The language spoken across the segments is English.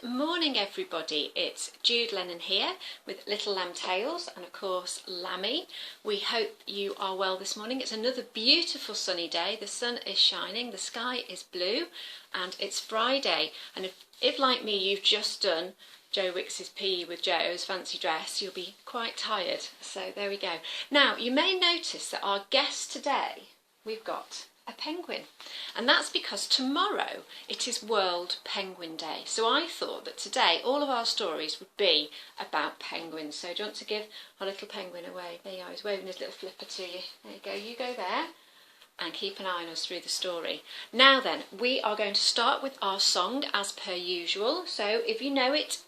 Good morning everybody, it's Jude Lennon here with Little Lamb Tales and of course Lammy. We hope you are well this morning. It's another beautiful sunny day, the sun is shining, the sky is blue and it's Friday, and if like me you've just done Joe Wicks's PE with Joe's fancy dress, you'll be quite tired, so there we go. Now you may notice that our guest today, we've got a penguin, and that's because tomorrow it is World Penguin Day, so I thought that today all of our stories would be about penguins. So do you want to give our little penguin away? There you are, he's waving his little flipper to you. There you go there, and keep an eye on us through the story. Now then, we are going to start with our song as per usual, so if you know it,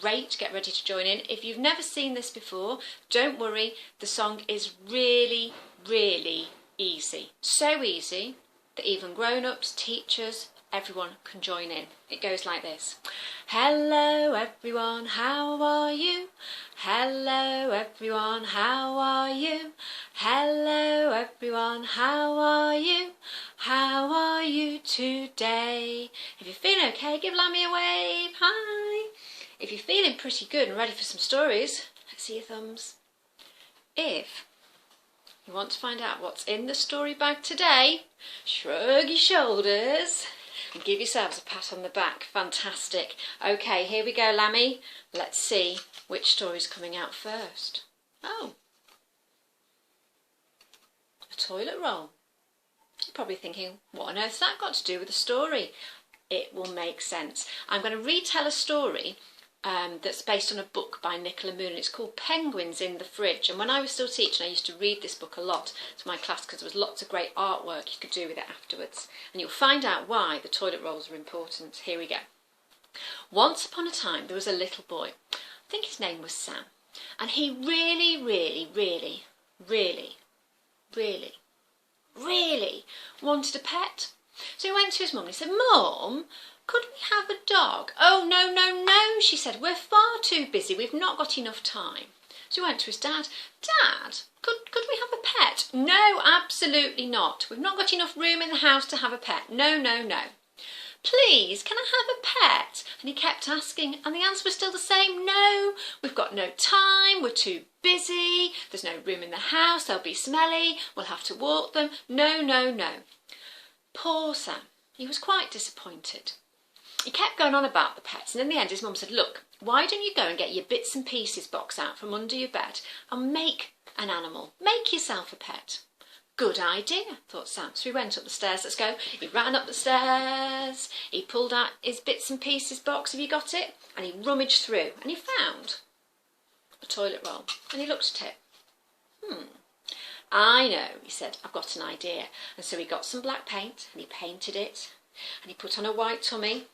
great, get ready to join in. If you've never seen this before, don't worry, the song is really easy. So easy that even grown-ups, teachers, everyone can join in. It goes like this. Hello everyone, how are you? Hello everyone, how are you? Hello everyone, how are you? How are you today? If you're feeling okay, give Lammy a wave. Hi. If you're feeling pretty good and ready for some stories, let's see your thumbs. If you want to find out what's in the story bag today, shrug your shoulders and give yourselves a pat on the back. Fantastic. Okay, here we go, Lammy. Let's see which story's coming out first. Oh, a toilet roll. You're probably thinking, what on earth's that got to do with the story? It will make sense. I'm going to retell a story that's based on a book by Nicola Moon, and it's called Penguins in the Fridge. And when I was still teaching, I used to read this book a lot to my class because there was lots of great artwork you could do with it afterwards. And you'll find out why the toilet rolls are important. Here we go. Once upon a time, there was a little boy. I think his name was Sam. And he really wanted a pet. So he went to his mum and he said, "Mum, could we have a dog?" "Oh, no," she said. "We're far too busy. We've not got enough time." So he went to his dad. "Dad, could we have a pet?" "No, absolutely not. We've not got enough room in the house to have a pet. No." "Please, can I have a pet?" And he kept asking, and the answer was still the same. "No, we've got no time. We're too busy. There's no room in the house. They'll be smelly. We'll have to walk them. No." Poor Sam. He was quite disappointed. He kept going on about the pets, and in the end his mum said, "Look, why don't you go and get your bits and pieces box out from under your bed and make an animal. Make yourself a pet." Good idea, thought Sam. So he went up the stairs. Let's go. He ran up the stairs. He pulled out his bits and pieces box. Have you got it? And he rummaged through and he found a toilet roll. And he looked at it. "I know," he said. "I've got an idea." And so he got some black paint and he painted it. And he put on a white tummy.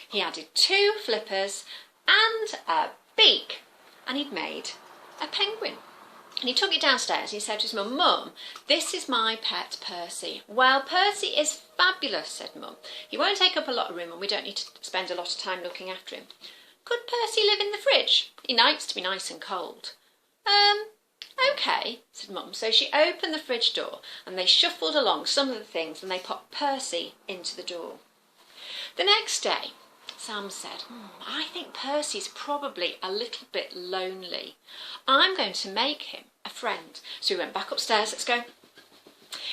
He added 2 flippers and a beak, and he'd made a penguin. And he took it downstairs and he said to his mum, "Mum, this is my pet Percy." "Well, Percy is fabulous," said Mum. "He won't take up a lot of room and we don't need to spend a lot of time looking after him. Could Percy live in the fridge? He likes to be nice and cold." Okay," said Mum. So she opened the fridge door and they shuffled along some of the things and they popped Percy into the door. The next day, Sam said, "I think Percy's probably a little bit lonely. I'm going to make him a friend." So he went back upstairs. Let's go.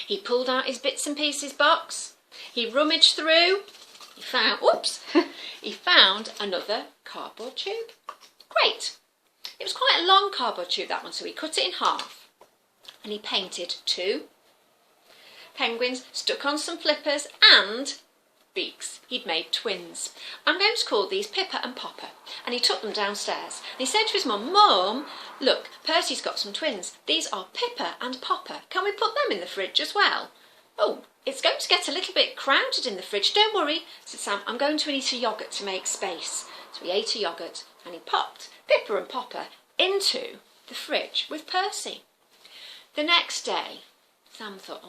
He pulled out his bits and pieces box. He rummaged through. He found, he found another cardboard tube. Great. It was quite a long cardboard tube, that one, so he cut it in half and he painted 2 penguins, stuck on some flippers and beaks. He'd made twins. "I'm going to call these Pippa and Popper." And he took them downstairs and he said to his mum, "Mum, look, Percy's got some twins. These are Pippa and Popper. Can we put them in the fridge as well?" "Oh, it's going to get a little bit crowded in the fridge." "Don't worry," said Sam. "I'm going to eat a yoghurt to make space." So he ate a yoghurt and he popped Pippa and Popper into the fridge with Percy. The next day, Sam thought,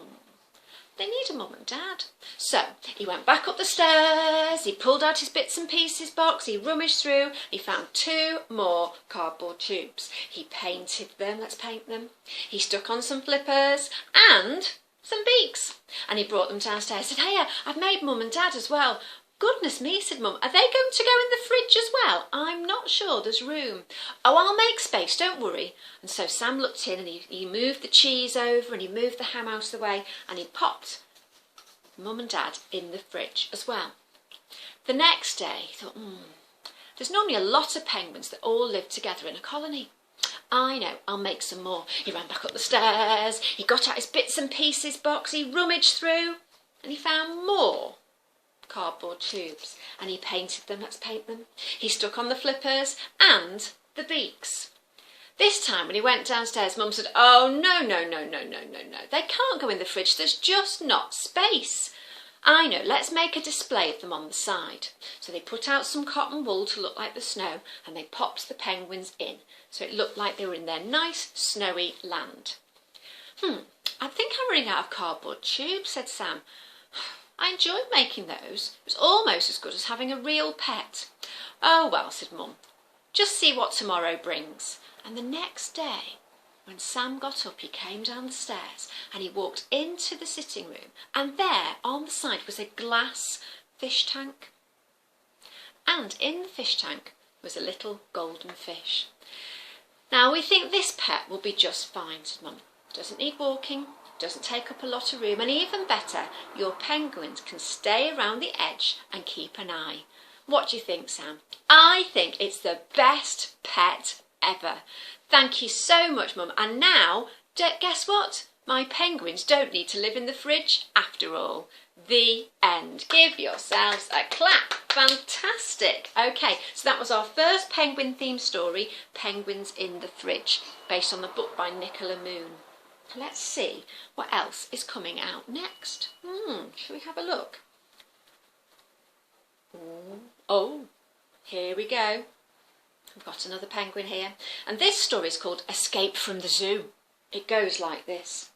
they need a mum and dad. So he went back up the stairs, he pulled out his bits and pieces box, he rummaged through, he found 2 more cardboard tubes. He painted them, let's paint them. He stuck on some flippers and some beaks. And he brought them downstairs, said, "Hey, I've made mum and dad as well." Goodness me, said Mum, are they going to go in the fridge as well? I'm not sure there's room. Oh, I'll make space, don't worry. And so Sam looked in and he moved the cheese over and he moved the ham out of the way and he popped Mum and Dad in the fridge as well. The next day, he thought, there's normally a lot of penguins that all live together in a colony. I know, I'll make some more. He ran back up the stairs, he got out his bits and pieces box, he rummaged through, and he found more cardboard tubes. And he painted them, let's paint them. He stuck on the flippers and the beaks. This time when he went downstairs, Mum said, oh, no. They can't go in the fridge, there's just not space. I know, let's make a display of them on the side. So they put out some cotton wool to look like the snow and they popped the penguins in. So it looked like they were in their nice snowy land. I think I'm running out of cardboard tubes, said Sam. I enjoyed making those. It was almost as good as having a real pet. Oh well, said Mum, just see what tomorrow brings. And the next day, when Sam got up, he came down the stairs and he walked into the sitting room and there on the side was a glass fish tank. And in the fish tank was a little golden fish. Now we think this pet will be just fine, said Mum. Doesn't need walking, doesn't take up a lot of room, and even better, your penguins can stay around the edge and keep an eye. What do you think, Sam? I think it's the best pet ever. Thank you so much, Mum. And now, guess what? My penguins don't need to live in the fridge after all. The end. Give yourselves a clap. Fantastic. Okay, so that was our first penguin themed story, Penguins in the Fridge, based on the book by Nicola Moon. Let's see what else is coming out next. Shall we have a look? Oh, here we go. I've got another penguin here. And this story is called Escape from the Zoo. It goes like this.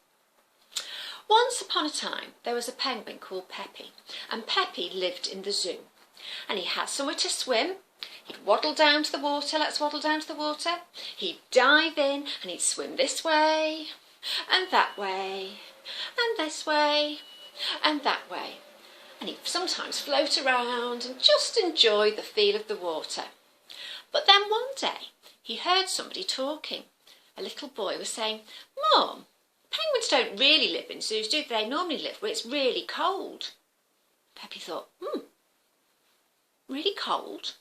Once upon a time, there was a penguin called Peppy, and Peppy lived in the zoo. And he had somewhere to swim. He'd waddle down to the water. Let's waddle down to the water. He'd dive in and he'd swim this way and that way and this way and that way. And he'd sometimes float around and just enjoy the feel of the water. But then one day he heard somebody talking. A little boy was saying, Mum, penguins don't really live in zoos, do they? They normally live where it's really cold. Peppy thought, really cold?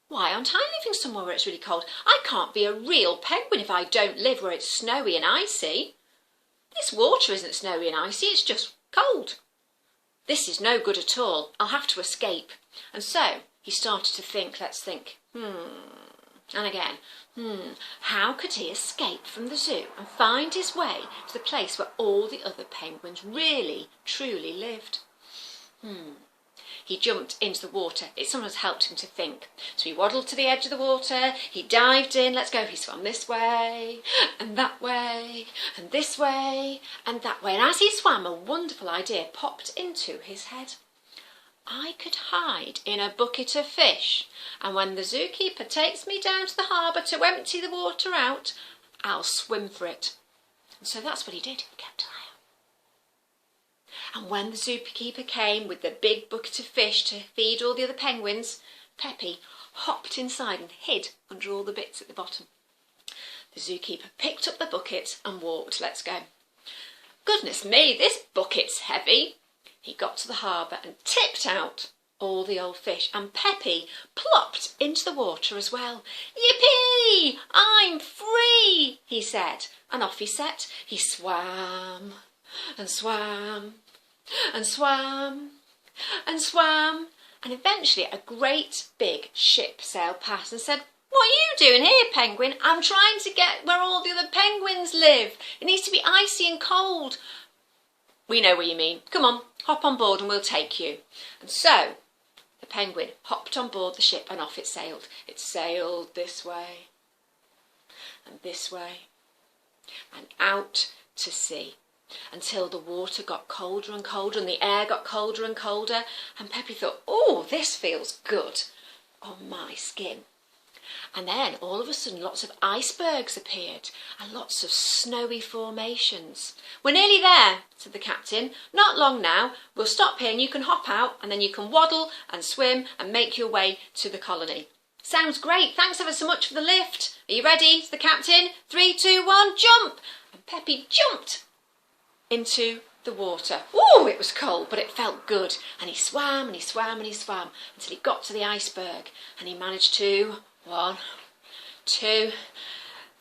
Why aren't I living somewhere where it's really cold? I can't be a real penguin if I don't live where it's snowy and icy. This water isn't snowy and icy, it's just cold. This is no good at all. I'll have to escape. And so he started to think, let's think, and again, how could he escape from the zoo and find his way to the place where all the other penguins really, truly lived? He jumped into the water. It sometimes helped him to think. So he waddled to the edge of the water, he dived in, let's go, he swam this way, and that way, and this way, and that way. And as he swam, a wonderful idea popped into his head. I could hide in a bucket of fish, and when the zookeeper takes me down to the harbour to empty the water out, I'll swim for it. And so that's what he did. He kept an eye out. And when the zookeeper came with the big bucket of fish to feed all the other penguins, Peppy hopped inside and hid under all the bits at the bottom. The zookeeper picked up the bucket and walked. Let's go. Goodness me, this bucket's heavy. He got to the harbour and tipped out all the old fish, and Peppy plopped into the water as well. Yippee! I'm free, he said, and off he set. He swam and swam and swam and swam, and eventually a great big ship sailed past and said, What are you doing here, penguin? I'm trying to get where all the other penguins live. It needs to be icy and cold. We know what you mean. Come on, hop on board and we'll take you. And so the penguin hopped on board the ship and off it sailed. It sailed this way and out to sea until the water got colder and colder and the air got colder and colder. And Peppy thought, oh, this feels good on my skin. And then all of a sudden lots of icebergs appeared and lots of snowy formations. "We're nearly there," said the captain. "Not long now. We'll stop here and you can hop out and then you can waddle and swim and make your way to the colony." "Sounds great. Thanks ever so much for the lift. Are you ready?" said the captain. 3, 2, 1, jump! And Peppy jumped into the water. Ooh, it was cold, but it felt good. And he swam and he swam and he swam until he got to the iceberg. And he managed to, 1, 2,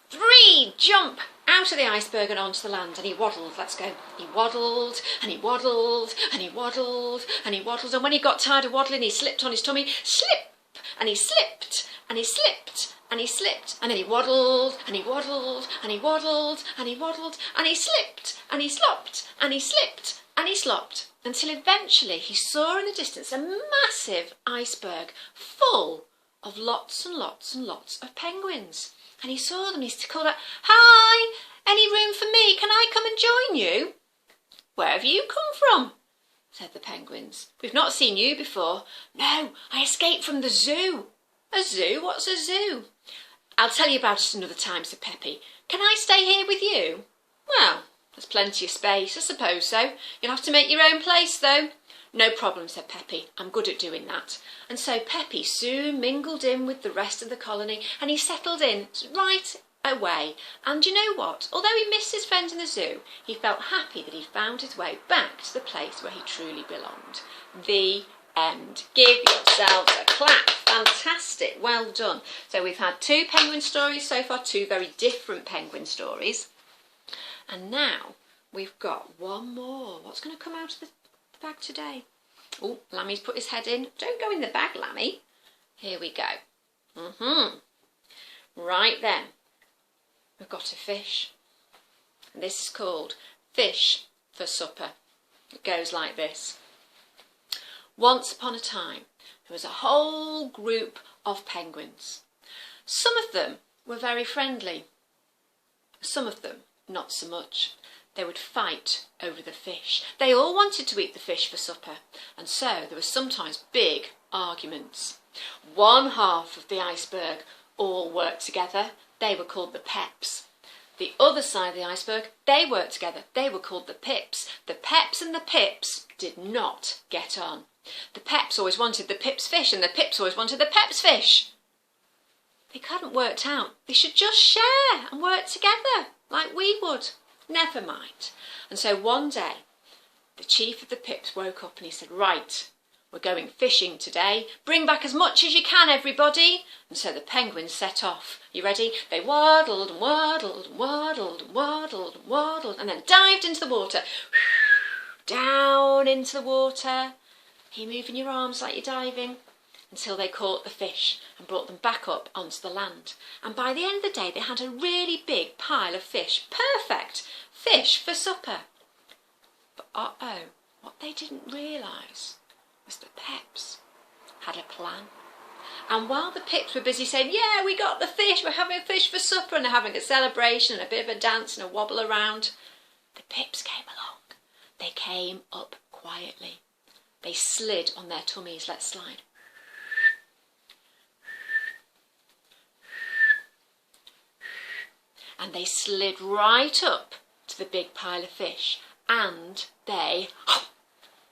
3, jump out of the iceberg and onto the land. And he waddled, let's go. He waddled and he waddled and he waddled and he waddled. And when he got tired of waddling, he slipped on his tummy, slip, and he slipped and he slipped and he slipped, and then he waddled and he waddled and he waddled and he waddled and he slipped and he slopped and he slipped and he slopped, until eventually he saw in the distance a massive iceberg full of lots and lots and lots of penguins. And he saw them. He called out, "Hi, any room for me? Can I come and join you?" "Where have you come from?" said the penguins. "We've not seen you before." "No, I escaped from the zoo." "A zoo? What's a zoo?" "I'll tell you about it another time," said Peppy. "Can I stay here with you?" "Well, there's plenty of space, I suppose so. You'll have to make your own place, though." "No problem," said Peppy. "I'm good at doing that." And so Peppy soon mingled in with the rest of the colony, and he settled in right away. And you know what? Although he missed his friends in the zoo, he felt happy that he found his way back to the place where he truly belonged. The end. Give yourselves a clap. Fantastic. Well done. So we've had 2 penguin stories so far, 2 very different penguin stories. And now we've got one more. What's going to come out of the bag today? Oh, Lammy's put his head in. Don't go in the bag, Lammy. Here we go. Right then. We've got a fish. And this is called Fish for Supper. It goes like this. Once upon a time, there was a whole group of penguins. Some of them were very friendly. Some of them not so much. They would fight over the fish. They all wanted to eat the fish for supper, and so there were sometimes big arguments. One half of the iceberg all worked together. They were called the peps. The other side of the iceberg, they worked together. They were called the pips. The peps and the pips did not get on. The peps always wanted the pips' fish, and the pips always wanted the peps' fish. They hadn't worked out. They should just share and work together like we would. Never mind. And so one day, the chief of the pips woke up and he said, "Right, we're going fishing today. Bring back as much as you can, everybody." And so the penguins set off. You ready? They waddled and waddled and waddled and waddled and waddled and then dived into the water. Down into the water. Are you moving your arms like you're diving? Until they caught the fish and brought them back up onto the land. And by the end of the day, they had a really big pile of fish. Perfect fish for supper. But what they didn't realise was the peps had a plan. And while the pips were busy saying, "Yeah, we got the fish, we're having fish for supper," and they're having a celebration and a bit of a dance and a wobble around, the pips came along. They came up quietly. They slid on their tummies. Let's slide. And they slid right up to the big pile of fish, and they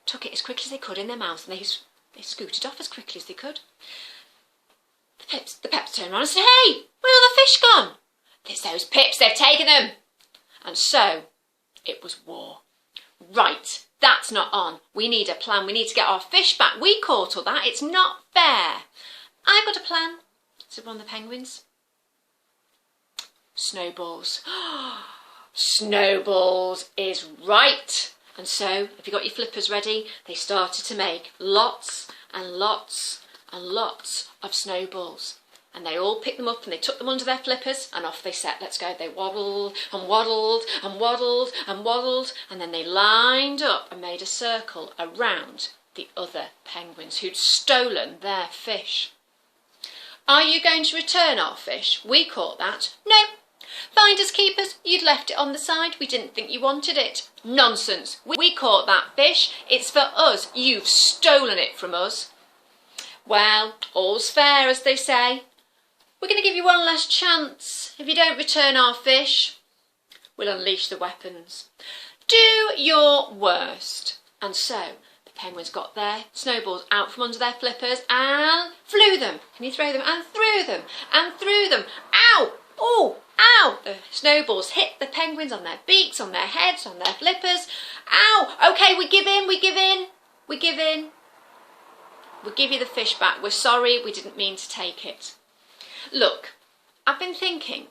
took it as quickly as they could in their mouths, and they scooted off as quickly as they could. The peps turned around and said, "Hey, where are the fish gone?" "It's those pips, they've taken them." And so it was war. "Right, that's not on. We need a plan. We need to get our fish back. We caught all that. It's not fair." "I've got a plan," said one of the penguins. Snowballs. Snowballs is right. And so, have you got your flippers ready? They started to make lots and lots and lots of snowballs. And they all picked them up and they took them under their flippers and off they set. Let's go. They waddled and waddled and waddled and waddled, and then they lined up and made a circle around the other penguins who'd stolen their fish. "Are you going to return our fish? We caught that." "No. Finders keepers, you'd left it on the side. We didn't think you wanted it." "Nonsense. We caught that fish. It's for us. You've stolen it from us." Well, all's fair, as they say. We're going to give you one last chance. If you don't return our fish, we'll unleash the weapons. Do your worst. And so the penguins got their snowballs out from under their flippers and flew them. Can you throw them? And threw them and threw them. Ow! Oh! Ow! The snowballs hit the penguins on their beaks, on their heads, on their flippers. Ow! Okay, we give in, we give in, we give in. We'll give you the fish back. We're sorry, we didn't mean to take it. Look, I've been thinking,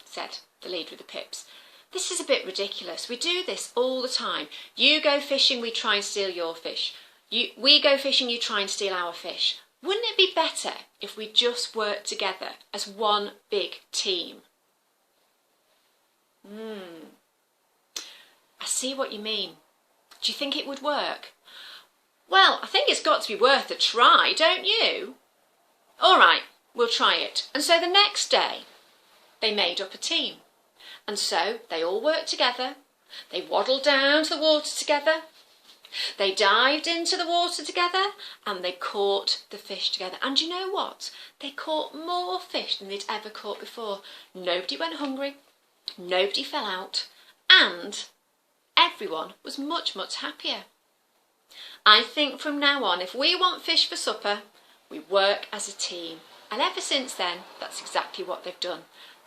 said the lead with the pips. This is a bit ridiculous. We do this all the time. You go fishing, we try and steal your fish. We go fishing, you try and steal our fish. Wouldn't it be better if we just worked together as one big team? I see what you mean. Do you think it would work? Well, I think it's got to be worth a try, don't you? All right, we'll try it. And so the next day, they made up a team. And so they all worked together. They waddled down to the water together. They dived into the water together and they caught the fish together. And you know what? They caught more fish than they'd ever caught before. Nobody went hungry. Nobody fell out. And everyone was much, much happier. I think from now on, if we want fish for supper, we work as a team. And ever since then, that's exactly what they've done.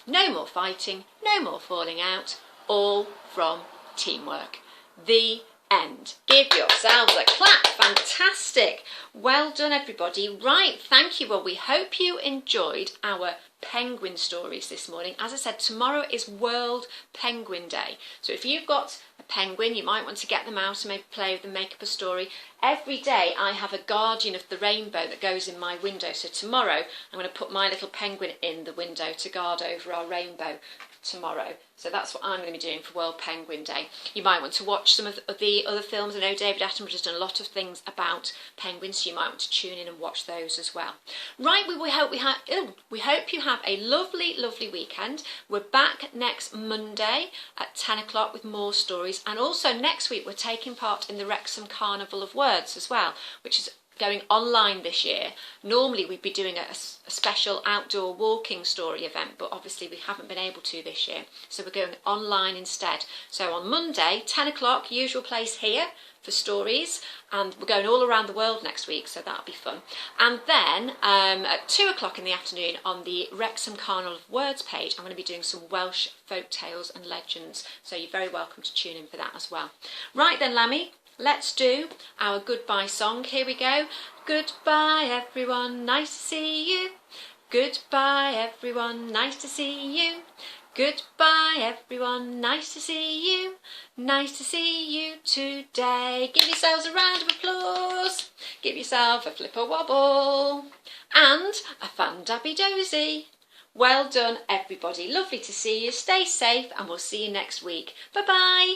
No more fighting, no more falling out, all from teamwork. The end. Give yourselves a clap. Fantastic. Well done, everybody. Right, thank you. Well, we hope you enjoyed our penguin stories this morning. As I said, tomorrow is World Penguin Day. So if you've got a penguin, you might want to get them out and maybe play with them, make up a story. Every day I have a guardian of the rainbow that goes in my window. So tomorrow I'm going to put my little penguin in the window to guard over our rainbow tomorrow. So that's what I'm going to be doing for World Penguin Day. You might want to watch some of the other films. I know David Attenborough has done a lot of things about penguins, so you might want to tune in and watch those as well. Right, we hope you have a lovely, lovely weekend. We're back next Monday at 10 o'clock with more stories. And also next week we're taking part in the Wrexham Carnival of Words as well, which is going online this year. Normally we'd be doing a special outdoor walking story event, but obviously we haven't been able to this year, so we're going online instead. So on Monday, 10 o'clock, usual place here for stories, and we're going all around the world next week, so that'll be fun. And then at 2 o'clock in the afternoon on the Wrexham Carnival of Words page, I'm going to be doing some Welsh folk tales and legends, so you're very welcome to tune in for that as well. Right then, Lammy, let's do our goodbye song. Here we go. Goodbye everyone, nice to see you. Goodbye everyone, nice to see you. Goodbye everyone, nice to see you. Nice to see you today. Give yourselves a round of applause. Give yourself a flip a wobble. And a fan-dabby-dozy. Well done everybody. Lovely to see you. Stay safe and we'll see you next week. Bye bye.